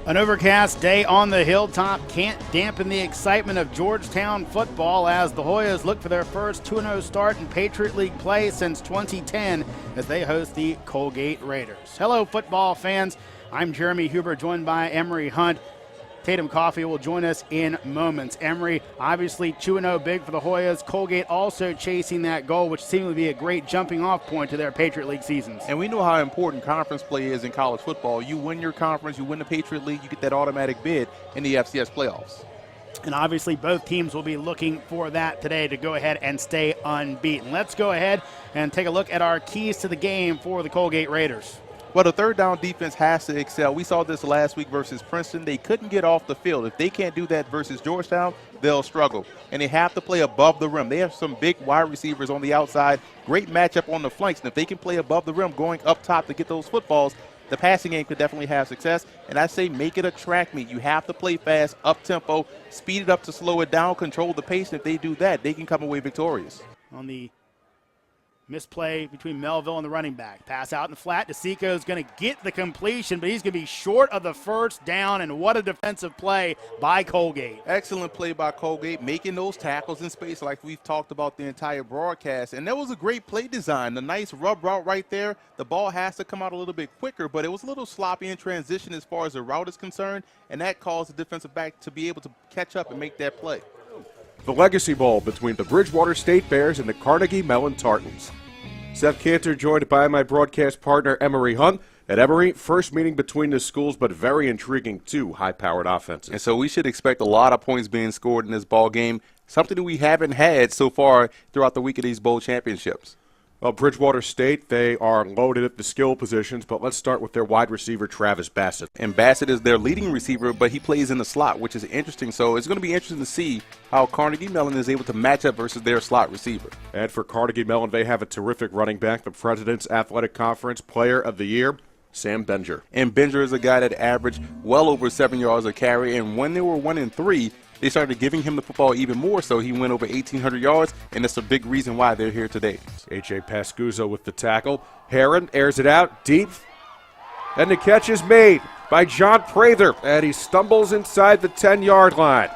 An overcast day on the hilltop can't dampen the excitement of Georgetown football as the Hoyas look for their first 2-0 start in Patriot League play since 2010 as they host the Colgate Raiders. Hello, football fans. I'm Jeremy Huber, joined by Emory Hunt. Tatum Coffey will join us in moments. Emory, obviously 2-0 big for the Hoyas. Colgate also chasing that goal, which seemed to be a great jumping off point to their Patriot League seasons. And we know how important conference play is in college football. You win your conference, you win the Patriot League, you get that automatic bid in the FCS playoffs. And obviously both teams will be looking for that today to go ahead and stay unbeaten. Let's go ahead and take a look at our keys to the game for the Colgate Raiders. Well, the third down defense has to excel. We saw this last week versus Princeton. They couldn't get off the field. If they can't do that versus Georgetown, they'll struggle. And they have to play above the rim. They have some big wide receivers on the outside. Great matchup on the flanks. And if they can play above the rim, going up top to get those footballs, the passing game could definitely have success. And I say make it a track meet. You have to play fast, up-tempo, speed it up to slow it down, control the pace. And if they do that, they can come away victorious. On the misplay between Melville and the running back. Pass out in the flat. DeSico is going to get the completion, but he's going to be short of the first down, and what a defensive play by Colgate. Excellent play by Colgate, making those tackles in space like we've talked about the entire broadcast. And that was a great play design. The nice rub route right there. The ball has to come out a little bit quicker, but it was a little sloppy in transition as far as the route is concerned, and that caused the defensive back to be able to catch up and make that play. The Legacy Bowl between the Bridgewater State Bears and the Carnegie Mellon Tartans. Seth Cantor joined by my broadcast partner Emory Hunt. At Emory, first meeting between the schools, but very intriguing, two high-powered offenses. And so we should expect a lot of points being scored in this ball game, something that we haven't had so far throughout the week of these bowl championships. Well, Bridgewater State, they are loaded at the skill positions, but let's start with their wide receiver, Travis Bassett. And Bassett is their leading receiver, but he plays in the slot, which is interesting. So it's going to be interesting to see how Carnegie Mellon is able to match up versus their slot receiver. And for Carnegie Mellon, they have a terrific running back, the President's Athletic Conference Player of the Year, Sam Benger. And Benger is a guy that averaged well over 7 yards a carry, and when they were 1-3, they started giving him the football even more, so he went over 1,800 yards, and that's a big reason why they're here today. A.J. Pascuzzo with the tackle. Heron airs it out deep, and the catch is made by John Prather, and he stumbles inside the 10-yard line.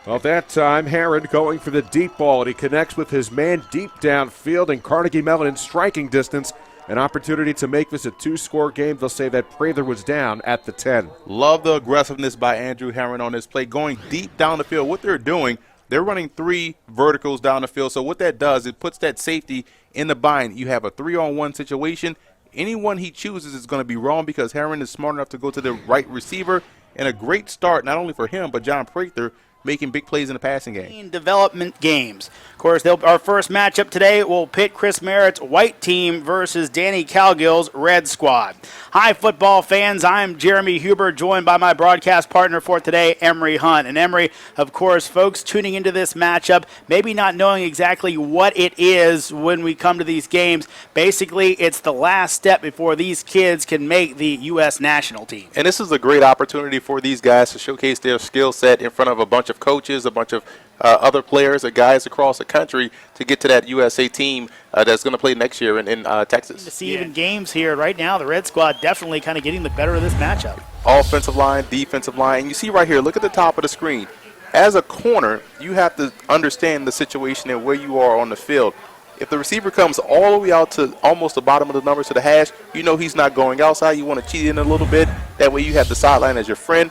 Well, that time, Heron going for the deep ball, and he connects with his man deep downfield, and Carnegie Mellon in striking distance. An opportunity to make this a two-score game. They'll say that Prather was down at the 10. Love the aggressiveness by Andrew Heron on this play, going deep down the field. What they're doing, they're running 3 verticals down the field. So what that does, it puts that safety in the bind. You have a 3-on-1 situation. Anyone he chooses is going to be wrong because Heron is smart enough to go to the right receiver. And a great start, not only for him, but John Prather, making big plays in the passing game. Development games. Of course, our first matchup today will pit Chris Merritt's white team versus Danny Calgill's red squad. Hi, football fans. I'm Jeremy Huber, joined by my broadcast partner for today, Emory Hunt. And Emory, of course, folks tuning into this matchup, maybe not knowing exactly what it is when we come to these games. Basically, it's the last step before these kids can make the U.S. national team. And this is a great opportunity for these guys to showcase their skill set in front of a bunch of coaches, a bunch of other players, guys across the country to get to that USA team that's going to play next year in Texas. To see even games here right now, the Red Squad definitely kind of getting the better of this matchup. Offensive line, defensive line, and you see right here, look at the top of the screen. As a corner, you have to understand the situation and where you are on the field. If the receiver comes all the way out to almost the bottom of the numbers to the hash, you know he's not going outside. You want to cheat in a little bit. That way you have the sideline as your friend.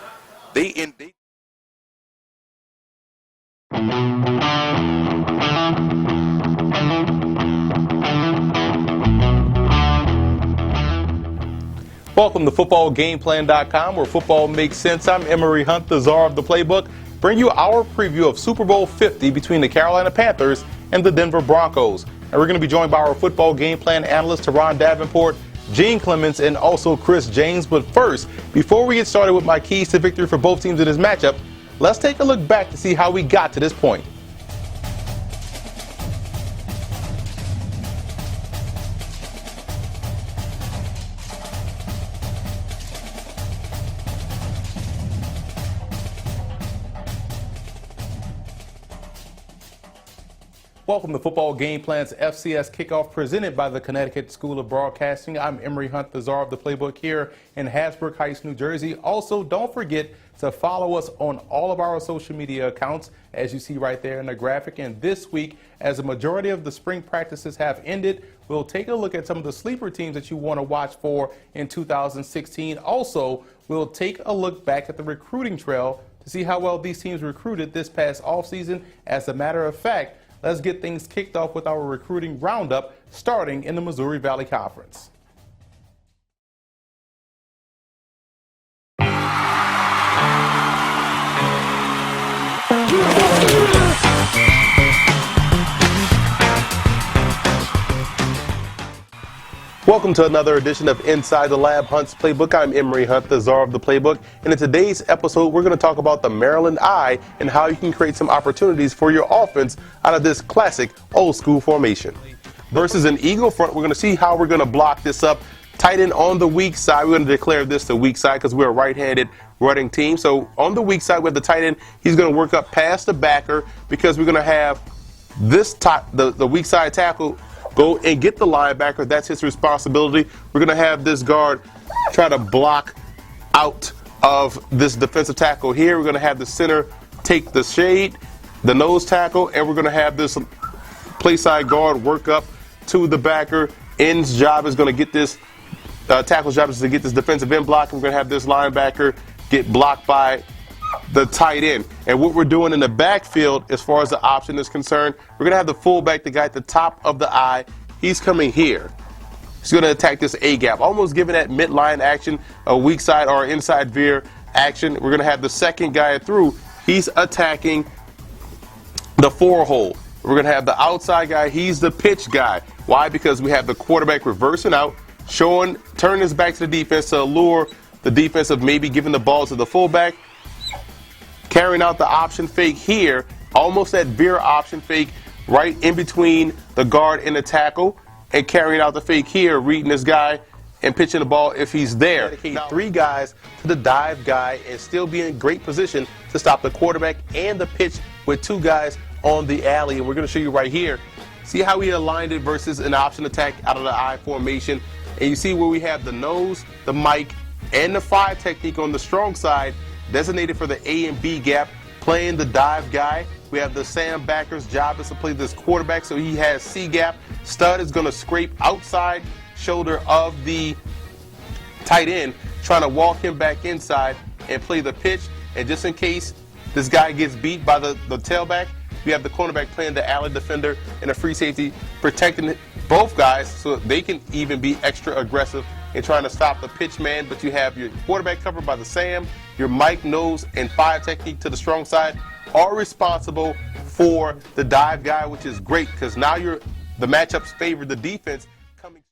Welcome to FootballGamePlan.com, where football makes sense. I'm Emory Hunt, the czar of the playbook, bring you our preview of Super Bowl 50 between the Carolina Panthers and the Denver Broncos. And we're going to be joined by our football game plan analyst, Teron Davenport, Gene Clements, and also Chris James. But first, before we get started with my keys to victory for both teams in this matchup, let's take a look back to see how we got to this point. Welcome to Football Game Plan's FCS Kickoff presented by the Connecticut School of Broadcasting. I'm Emory Hunt, the czar of the playbook here in Hasbrook Heights, New Jersey. Also, don't forget to follow us on all of our social media accounts, as you see right there in the graphic. And this week, as a majority of the spring practices have ended, we'll take a look at some of the sleeper teams that you want to watch for in 2016. Also, we'll take a look back at the recruiting trail to see how well these teams recruited this past offseason. As a matter of fact, let's get things kicked off with our recruiting roundup, starting in the Missouri Valley Conference. Welcome to another edition of Inside the Lab Hunt's Playbook. I'm Emory Hunt, the czar of the playbook. And in today's episode, we're going to talk about the Maryland I and how you can create some opportunities for your offense out of this classic old school formation. Versus an Eagle front, we're going to see how we're going to block this up. Tight end on the weak side, we're going to declare this the weak side because we're a right-handed running team. So on the weak side with the tight end, he's going to work up past the backer because we're going to have this the weak side tackle go and get the linebacker. That's his responsibility. We're going to have this guard try to block out of this defensive tackle here. We're going to have the center take the shade, the nose tackle, and we're going to have this play side guard work up to the backer. End's job is going to get this, tackle's job is to get this defensive end block. We're going to have this linebacker get blocked by the tight end. And what we're doing in the backfield, as far as the option is concerned, we're going to have the fullback, the guy at the top of the eye. He's coming here. He's going to attack this A gap, almost giving that midline action, a weak side or inside veer action. We're going to have the second guy through. He's attacking the four hole. We're going to have the outside guy. He's the pitch guy. Why? Because we have the quarterback reversing out, turning his back to the defense to allure the defense of maybe giving the ball to the fullback. Carrying out the option fake here, almost that veer option fake right in between the guard and the tackle, and carrying out the fake here, reading this guy and pitching the ball if he's there. Three guys to the dive guy and still be in great position to stop the quarterback and the pitch with two guys on the alley. And we're going to show you right here. See how he aligned it versus an option attack out of the I formation. And you see where we have the nose, the mic, and the 5 technique on the strong side, designated for the A and B gap, playing the dive guy. We have the Sam backer's job is to play this quarterback, so he has C gap. Stud is going to scrape outside shoulder of the tight end, trying to walk him back inside and play the pitch. And just in case this guy gets beat by the tailback, we have the cornerback playing the alley defender and a free safety protecting both guys so they can even be extra aggressive in trying to stop the pitch man. But you have your quarterback covered by the Sam, your Mike, nose, and 5 technique to the strong side, are responsible for the dive guy, which is great because now the matchups favor the defense coming.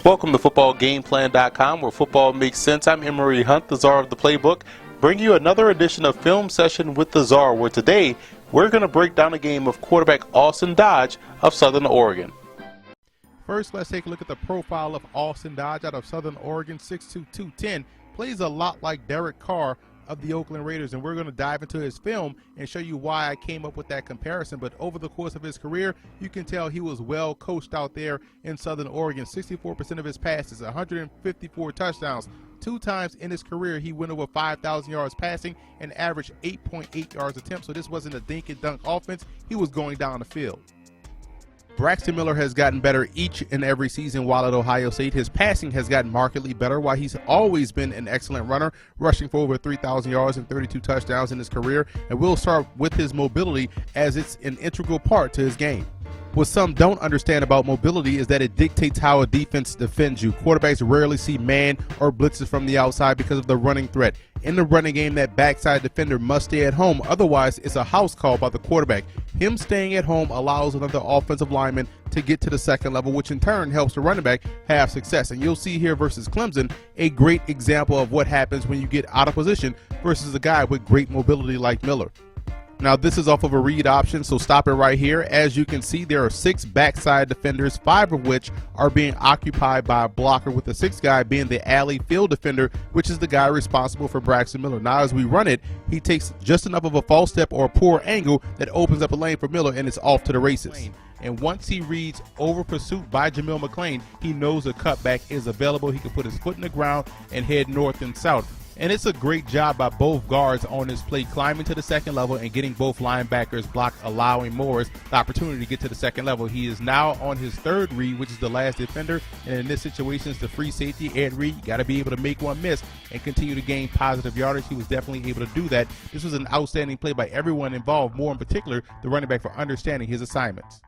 Welcome to FootballGamePlan.com, where football makes sense. I'm Emory Hunt, the czar of the playbook, bring you another edition of Film Session with the Czar, where today we're going to break down a game of quarterback Austin Dodge of Southern Oregon. First, let's take a look at the profile of Austin Dodge out of Southern Oregon, 6'2", 210. Plays a lot like Derek Carr of the Oakland Raiders, and we're going to dive into his film and show you why I came up with that comparison. But over the course of his career, you can tell he was well coached out there in Southern Oregon. 64% of his passes, 154 touchdowns. 2 times in his career, he went over 5,000 yards passing and averaged 8.8 yards attempt. So this wasn't a dink and dunk offense. He was going down the field. Braxton Miller has gotten better each and every season while at Ohio State. His passing has gotten markedly better while he's always been an excellent runner, rushing for over 3,000 yards and 32 touchdowns in his career. And we'll start with his mobility, as it's an integral part to his game. What some don't understand about mobility is that it dictates how a defense defends you. Quarterbacks rarely see man or blitzes from the outside because of the running threat. In the running game, that backside defender must stay at home. Otherwise, it's a house call by the quarterback. Him staying at home allows another offensive lineman to get to the second level, which in turn helps the running back have success. And you'll see here versus Clemson a great example of what happens when you get out of position versus a guy with great mobility like Miller. Now this is off of a read option, so stop it right here. As you can see, there are 6 backside defenders, 5 of which are being occupied by a blocker, with the 6th guy being the alley field defender, which is the guy responsible for Braxton Miller. Now as we run it, he takes just enough of a false step or a poor angle that opens up a lane for Miller, and it's off to the races. And once he reads over pursuit by Jamil McClain, he knows a cutback is available. He can put his foot in the ground and head north and south. And it's a great job by both guards on this play, climbing to the second level and getting both linebackers blocked, allowing Morris the opportunity to get to the second level. He is now on his 3rd read, which is the last defender. And in this situation, it's the free safety, Ed Reed. You got to be able to make one miss and continue to gain positive yardage. He was definitely able to do that. This was an outstanding play by everyone involved, more in particular the running back, for understanding his assignments.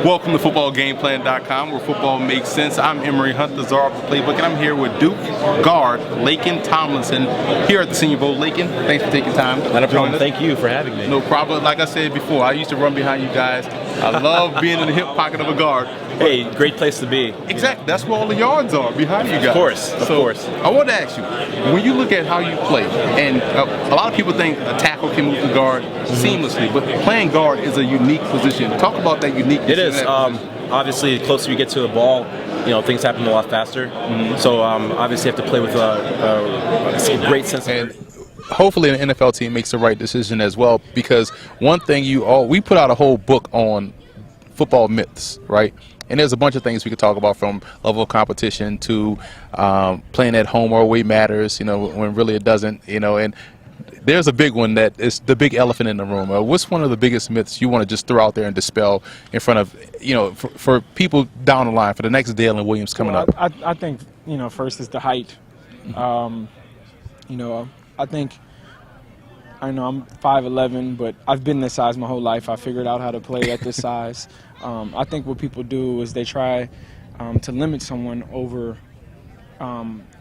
Welcome to footballgameplan.com, where football makes sense. I'm Emory Hunt, the czar of the playbook, and I'm here with Duke guard Laken Tomlinson here at the Senior Bowl. Laken, thanks for taking time. Not a problem. Thank you for having me. No problem. Like I said before, I used to run behind you guys. I love being in the hip pocket of a guard. Hey, great place to be. Exactly. That's where all the yards are, behind you guys. Of course. I want to ask you, when you look at how you play, and a lot of people think a tackle can move the guard seamlessly, but playing guard is a unique position. Talk about that uniqueness. It is. Obviously, the closer you get to the ball, things happen a lot faster. So obviously, you have to play with a great sense of. Hopefully an NFL team makes the right decision as well, because one thing we put out a whole book on football myths, right? And there's a bunch of things we could talk about, from level of competition to playing at home or away matters, when really it doesn't, and there's a big one that is the big elephant in the room. What's one of the biggest myths you want to just throw out there and dispel in front of, for people down the line, for the next Dale and Williams coming up? I think, first is the height. I think, I'm 5'11", but I've been this size my whole life. I figured out how to play at this size. I think what people do is they try to limit someone over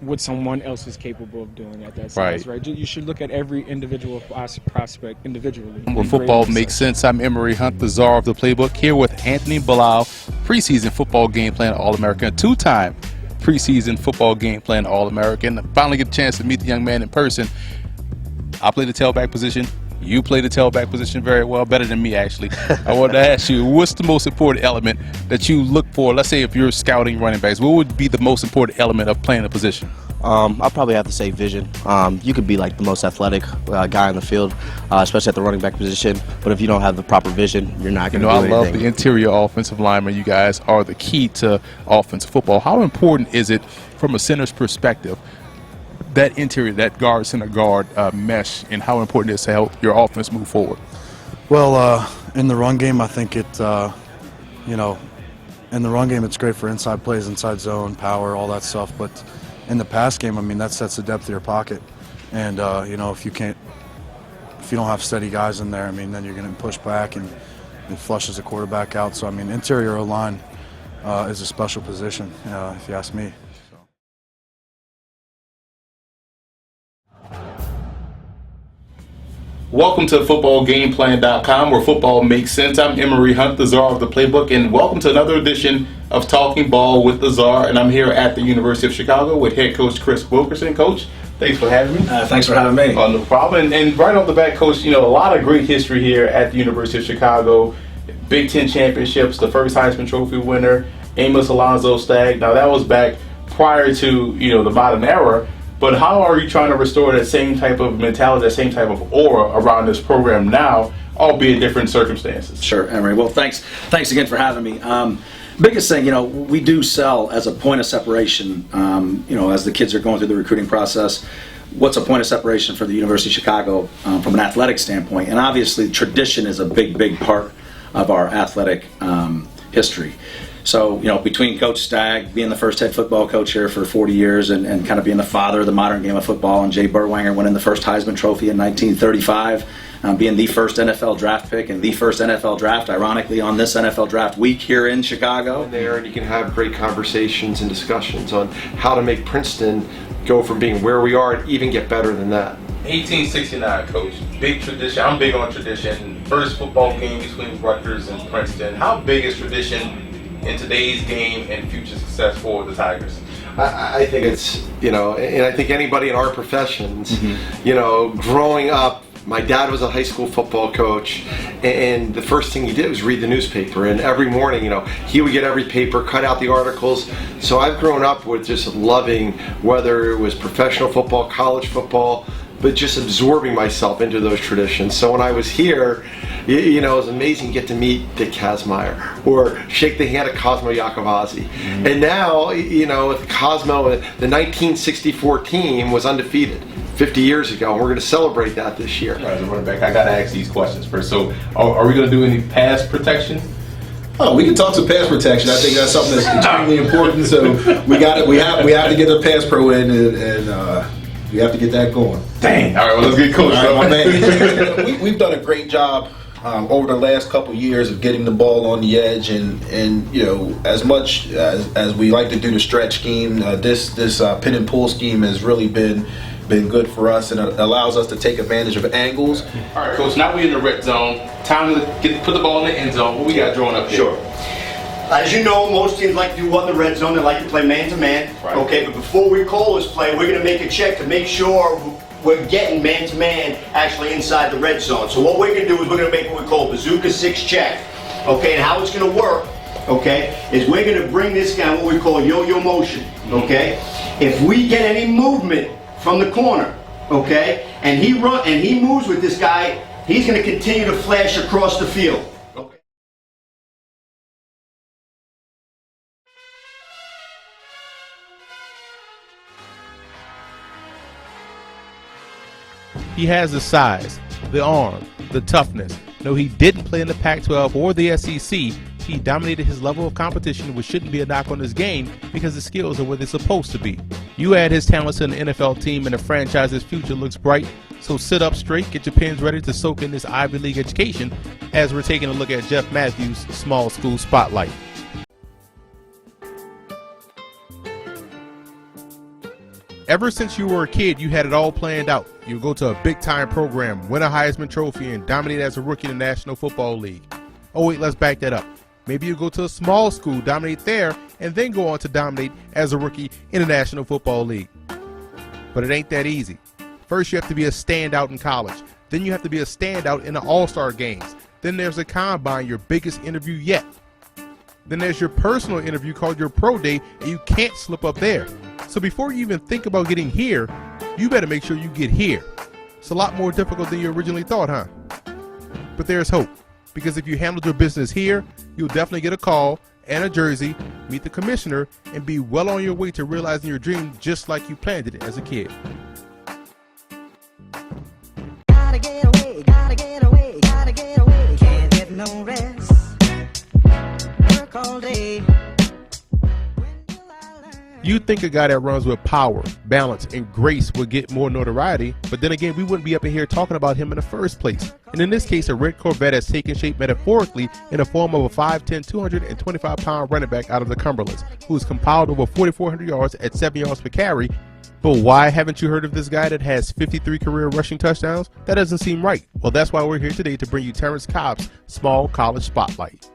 what someone else is capable of doing at that size, right? You should look at every individual prospect individually. Where football makes sense, I'm Emory Hunt, the czar of the playbook, here with Anthony Bilal, preseason football game plan All-American, 2-time preseason football game plan All-American. Finally get a chance to meet the young man in person. I play the tailback position. You play the tailback position very well, better than me, actually. I wanted to ask you, what's the most important element that you look for? Let's say if you're scouting running backs, what would be the most important element of playing a position? I'll probably have to say vision. You could be like the most athletic guy on the field, especially at the running back position. But if you don't have the proper vision, you're not going to do anything. I love the interior offensive linemen. You guys are the key to offensive football. How important is it from a center's perspective, that interior, that guard, center guard mesh, and how important it is to help your offense move forward? Well, in the run game, I think in the run game, it's great for inside plays, inside zone, power, all that stuff. But in the pass game, that sets the depth of your pocket. And, if you don't have steady guys in there, then you're going to push back and it flushes the quarterback out. So, interior line is a special position, if you ask me. Welcome to footballgameplan.com, where football makes sense. I'm Emory Hunt, the czar of the playbook, and welcome to another edition of Talking Ball with the Czar. And I'm here at the University of Chicago with head coach Chris Wilkerson. Coach, thanks for having me. Thanks for having me. No problem. And right off the bat, Coach, a lot of great history here at the University of Chicago. Big Ten championships, the first Heisman Trophy winner, Amos Alonzo Stagg. Now, that was back prior to, the modern era. But how are you trying to restore that same type of mentality, that same type of aura around this program now, albeit different circumstances? Sure, Emory. Well, thanks again for having me. Biggest thing, we do sell as a point of separation, as the kids are going through the recruiting process. What's a point of separation for the University of Chicago from an athletic standpoint? And obviously, tradition is a big part of our athletic history. So, between Coach Stagg being the first head football coach here for 40 years and kind of being the father of the modern game of football, and Jay Burwanger winning the first Heisman Trophy in 1935, being the first NFL draft pick and the first NFL draft, ironically, on this NFL draft week here in Chicago. There, and you can have great conversations and discussions on how to make Princeton go from being where we are and even get better than that. 1869, Coach. Big tradition. I'm big on tradition. First football game between Rutgers and Princeton. How big is tradition in today's game and future success for the Tigers? I think it's, and I think anybody in our professions, growing up, my dad was a high school football coach, and the first thing he did was read the newspaper. And every morning, he would get every paper, cut out the articles. So I've grown up with just loving, whether it was professional football, college football, but just absorbing myself into those traditions. So when I was here, it was amazing to get to meet Dick Kazmaier or shake the hand of Cosmo Iacovazzi. And now, with Cosmo, the 1964 team was undefeated 50 years ago, and we're going to celebrate that this year. As a running back, I got to ask these questions first. So, are we going to do any pass protection? Oh, we can talk to pass protection. I think that's something that's extremely important. So we have to get the pass pro in, and we have to get that going. Dang! All right, well, let's get cool. We've done a great job over the last couple years of getting the ball on the edge, and as much as we like to do the stretch scheme, this pin and pull scheme has really been good for us, and it allows us to take advantage of angles. All right, Coach, now we're in the red zone. Time to put the ball in the end zone. What we got drawn up here? Sure. As you know, most teams like to do what in the red zone. They like to play man-to-man. Right. Okay, but before we call this play, we're going to make a check to make sure we're getting man-to-man actually inside the red zone. So what we're going to do is we're going to make what we call Bazooka 6 check. Okay, and how it's going to work, okay, is we're going to bring this guy what we call yo-yo motion. Okay, if we get any movement from the corner, okay, and he moves with this guy, he's going to continue to flash across the field. Okay. He has the size, the arm, the toughness. No, he didn't play in the Pac-12 or the SEC. He dominated his level of competition, which shouldn't be a knock on his game because his skills are where they're supposed to be. You add his talents to an NFL team and the franchise's future looks bright. So sit up straight, get your pens ready to soak in this Ivy League education as we're taking a look at Jeff Matthews' Small School Spotlight. Ever since you were a kid, you had it all planned out. You go to a big-time program, win a Heisman Trophy, and dominate as a rookie in the National Football League. Oh wait, let's back that up. Maybe you go to a small school, dominate there, and then go on to dominate as a rookie in the National Football League. But it ain't that easy. First, you have to be a standout in college. Then you have to be a standout in the All-Star games. Then there's the Combine, your biggest interview yet. Then there's your personal interview called your Pro Day, and you can't slip up there. So before you even think about getting here, you better make sure you get here. It's a lot more difficult than you originally thought, huh? But there's hope, because if you handled your business here, you'll definitely get a call and a jersey, meet the commissioner, and be well on your way to realizing your dream just like you planned it as a kid. Gotta get away, gotta get away, gotta get away. Can't get no rest. Work all day. You'd think a guy that runs with power, balance, and grace would get more notoriety, but then again, we wouldn't be up in here talking about him in the first place. And in this case, a red Corvette has taken shape metaphorically in the form of a 5'10", 225-pound running back out of the Cumberlands, who has compiled over 4,400 yards at 7 yards per carry. But why haven't you heard of this guy that has 53 career rushing touchdowns? That doesn't seem right. Well, that's why we're here today to bring you Terrence Cobb's Small College Spotlight.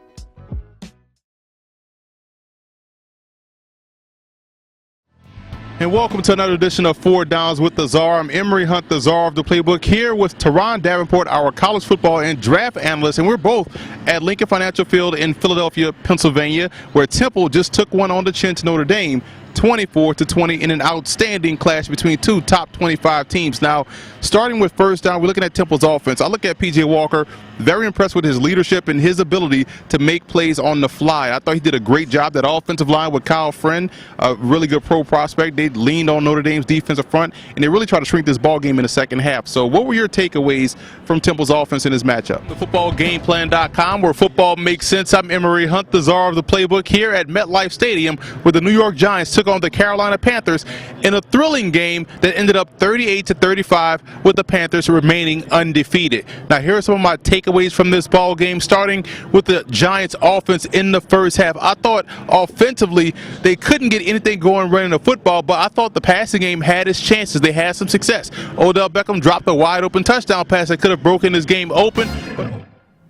And welcome to another edition of 4 Downs with the Czar. I'm Emory Hunt, the Czar of the Playbook, here with Teron Davenport, our college football and draft analyst, and we're both at Lincoln Financial Field in Philadelphia, Pennsylvania, where Temple just took one on the chin to Notre Dame, 24-20, in an outstanding clash between two top 25 teams. Now, starting with first down, we're looking at Temple's offense. I look at P.J. Walker, very impressed with his leadership and his ability to make plays on the fly. I thought he did a great job. That offensive line with Kyle Friend, a really good pro prospect. They leaned on Notre Dame's defensive front, and they really tried to shrink this ball game in the second half. So what were your takeaways from Temple's offense in this matchup? The footballgameplan.com, where football makes sense. I'm Emory Hunt, the Czar of the Playbook, here at MetLife Stadium, where the New York Giants took on the Carolina Panthers in a thrilling game that ended up 38-35, with the Panthers remaining undefeated. Now, here are some of my takeaways from this ball game, starting with the Giants offense in the first half. I thought offensively they couldn't get anything going running the football, but I thought the passing game had its chances. They had some success. Odell Beckham dropped a wide open touchdown pass that could have broken this game open.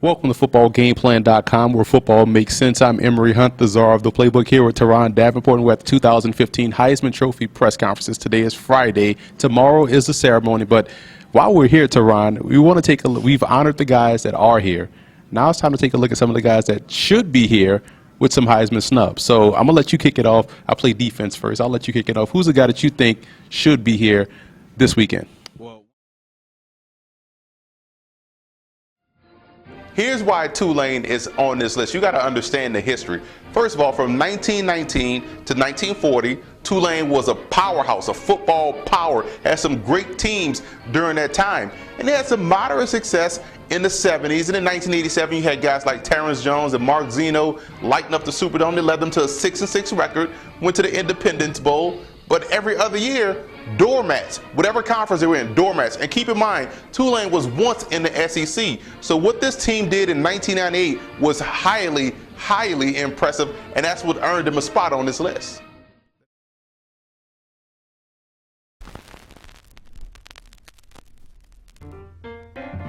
Welcome to footballgameplan.com, where football makes sense. I'm Emory Hunt, the czar of the playbook, here with Teron Davenport, and we're at the 2015 Heisman Trophy press conferences. Today is Friday. Tomorrow is the ceremony. But while we're here, Teron, we want to take a look. We've honored the guys that are here. Now it's time to take a look at some of the guys that should be here with some Heisman snubs. So I'm going to let you kick it off. I'll play defense first. I'll let you kick it off. Who's the guy that you think should be here this weekend? Here's why Tulane is on this list. You got to understand the history. First of all, from 1919 to 1940, Tulane was a powerhouse, a football power, had some great teams during that time. And they had some moderate success in the 70s. And in 1987, you had guys like Terrence Jones and Mark Zeno lighting up the Superdome. They led them to a 6-6 record, went to the Independence Bowl. But every other year, doormats, whatever conference they were in, doormats. And keep in mind, Tulane was once in the SEC. So what this team did in 1998 was highly, highly impressive, and that's what earned them a spot on this list.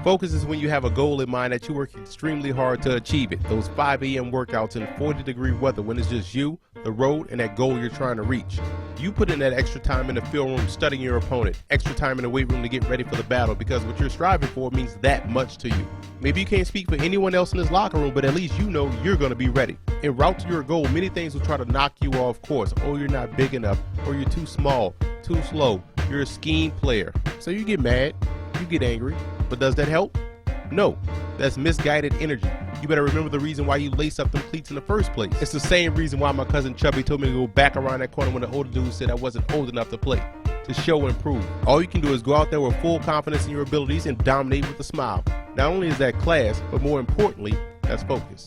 Focus is when you have a goal in mind that you work extremely hard to achieve it. Those 5 a.m. workouts in 40-degree weather when it's just you, the road, and that goal you're trying to reach. You put in that extra time in the film room studying your opponent, extra time in the weight room to get ready for the battle, because what you're striving for means that much to you. Maybe you can't speak for anyone else in this locker room, but at least you know you're going to be ready. En route to your goal, many things will try to knock you off course. Oh, you're not big enough, or you're too small, too slow, you're a scheme player. So you get mad, you get angry. But does that help? No. That's misguided energy. You better remember the reason why you lace up them cleats in the first place. It's the same reason why my cousin Chubby told me to go back around that corner when the older dude said I wasn't old enough to play. To show and prove. All you can do is go out there with full confidence in your abilities and dominate with a smile. Not only is that class, but more importantly, that's focus.